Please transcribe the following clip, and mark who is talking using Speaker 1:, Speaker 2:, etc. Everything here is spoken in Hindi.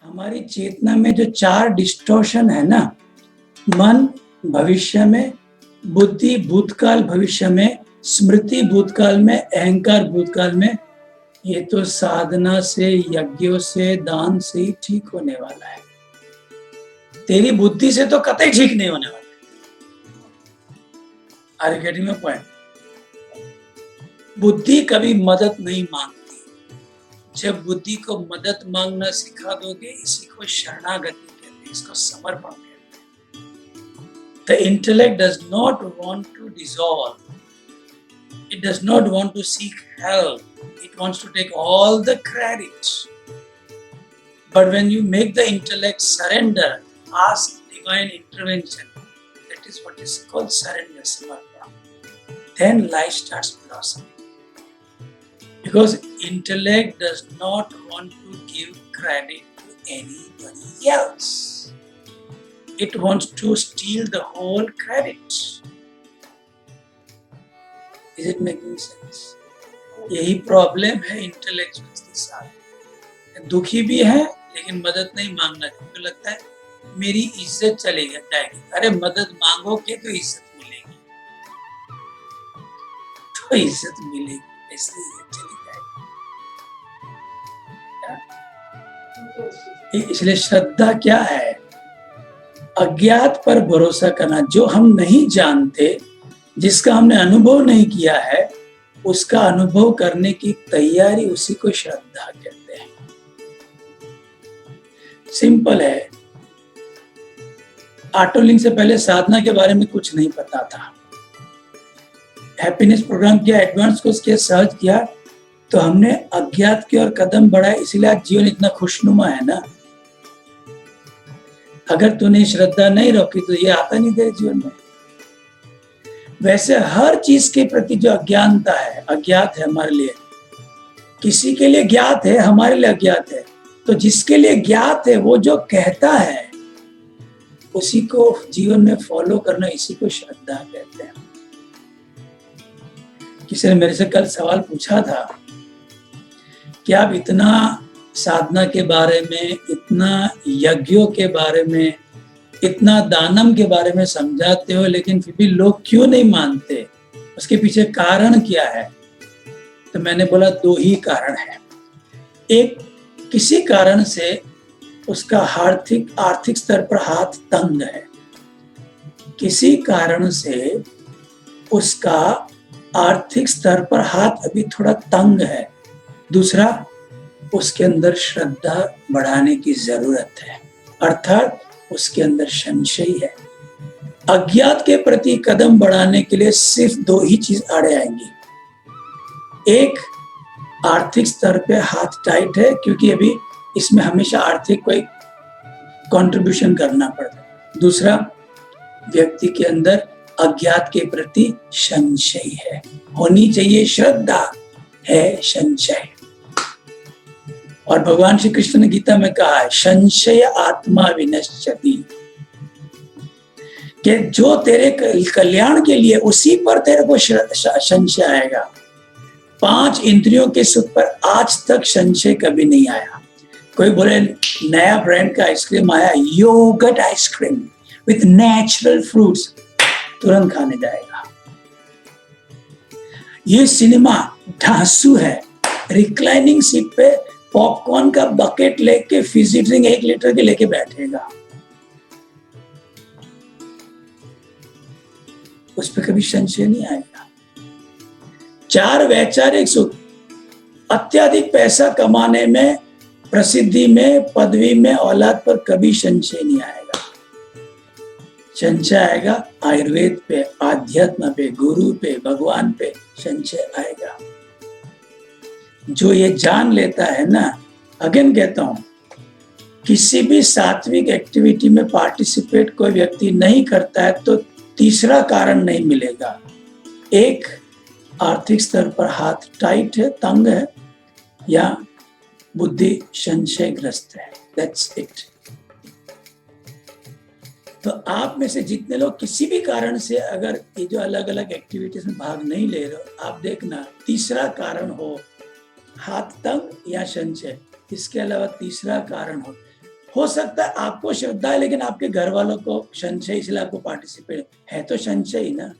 Speaker 1: हमारी चेतना में जो 4 डिस्टॉर्शन है ना, मन भविष्य में, बुद्धि भूतकाल भविष्य में, स्मृति भूतकाल में, अहंकार भूतकाल में, ये तो साधना से, यज्ञों से, दान से ही ठीक होने वाला है। तेरी बुद्धि से तो कतई ठीक नहीं होने वाला। Are you getting my point? बुद्धि कभी मदद नहीं मांगती। जब बुद्धि को मदद मांगना सिखा दोगे, इसी को शरणागति कहते हैं, इसको समर्पण कहते हैं। The intellect does not want to dissolve. It does not want to seek help. It wants to take all the credit. But when you make the intellect surrender, ask divine intervention. That is what is called surrender, samarpana. Then life starts blossoming. Because intellect does not want to give credit to anybody else. It wants to steal the whole credit. Is it making sense? यही प्रॉब्लम है इंटेलेक्चुअल्स के साथ। दुखी भी है लेकिन मदद नहीं मांगना, क्योंकि लगता है मेरी इज्जत चली जाएगी। अरे मदद मांगोगे तो इज्जत मिलेगी, तो इज्जत मिलेगी, ऐसे इज्जत चली जाएगी। इसलिए श्रद्धा क्या है? अज्ञात पर भरोसा करना। जो हम नहीं जानते, जिसका हमने अनुभव नहीं किया है, उसका अनुभव करने की तैयारी, उसी को श्रद्धा कहते हैं। सिंपल है। ऑटोलिंक से पहले साधना के बारे में कुछ नहीं पता था। हैप्पीनेस प्रोग्राम किया, एडवांस कोर्स किया, सहज किया, तो हमने अज्ञात की ओर कदम बढ़ाए, इसलिए आज जीवन इतना खुशनुमा है ना। अगर तूने श्रद्धा नहीं रखी तो ये आता नहीं तेरे जीवन में। वैसे हर चीज के प्रति जो अज्ञानता है, अज्ञात है हमारे लिए, किसी के लिए ज्ञात है, हमारे लिए अज्ञात है। तो जिसके लिए ज्ञात है, वो जो कहता है, उसी को जीवन में फॉलो करना, इसी को श्रद्धा कहते हैं। किसी ने मेरे से कल सवाल पूछा था कि आप इतना साधना के बारे में, इतना यज्ञों के बारे में, इतना दानम के बारे में समझाते हो, लेकिन फिर भी लोग क्यों नहीं मानते? उसके पीछे कारण क्या है? तो मैंने बोला 2 ही कारण है। एक, किसी कारण से उसका आर्थिक स्तर पर हाथ तंग है, किसी कारण से उसका आर्थिक स्तर पर हाथ अभी थोड़ा तंग है। दूसरा, उसके अंदर श्रद्धा बढ़ाने की जरूरत है, अर्थात उसके अंदर संशय है। अज्ञात के प्रति कदम बढ़ाने के लिए सिर्फ 2 ही चीज आड़े आएंगी। एक, आर्थिक स्तर पे हाथ टाइट है, क्योंकि अभी इसमें हमेशा आर्थिक कोई कंट्रीब्यूशन करना पड़ता है। दूसरा, व्यक्ति के अंदर अज्ञात के प्रति संशय है। होनी चाहिए श्रद्धा, है संशय। और भगवान श्री कृष्ण ने गीता में कहा है, संशय आत्मा विनश्यति, कि जो तेरे कल्याण के लिए, उसी पर तेरे को संशय आएगा। 5 इंद्रियों के सुख पर आज तक संशय कभी नहीं आया। कोई बोले नया ब्रांड का आइसक्रीम आया, yoghurt ice cream with natural fruits, तुरंत खाने जाएगा। ये सिनेमा ढांसू है, रिक्लाइनिंग सीट पे पॉपकॉर्न का बकेट लेके फिजी ड्रिंक 1 लीटर के लेके बैठेगा, उस पर कभी संशय नहीं आएगा। 4 वैचारिक सुख, अत्यधिक पैसा कमाने में, प्रसिद्धि में, पदवी में, औलाद पर कभी संशय नहीं आएगा। संशय आएगा आयुर्वेद पे, आध्यात्म पे, गुरु पे, भगवान पे संशय आएगा। जो ये जान लेता है ना, अगेन कहता हूं, किसी भी सात्विक एक्टिविटी में पार्टिसिपेट कोई व्यक्ति नहीं करता है तो तीसरा कारण नहीं मिलेगा। एक, आर्थिक स्तर पर हाथ टाइट है, तंग है, या बुद्धि संशयग्रस्त है। That's it. तो आप में से जितने लोग किसी भी कारण से अगर ये जो अलग अलग एक्टिविटीज में भाग नहीं ले रहे हो, आप देखना तीसरा कारण हाथ तंग या संचय, इसके अलावा तीसरा कारण हो सकता है आपको श्रद्धा है लेकिन आपके घर वालों को संशय, इसलिए आपको पार्टिसिपेट है तो संशय ही ना।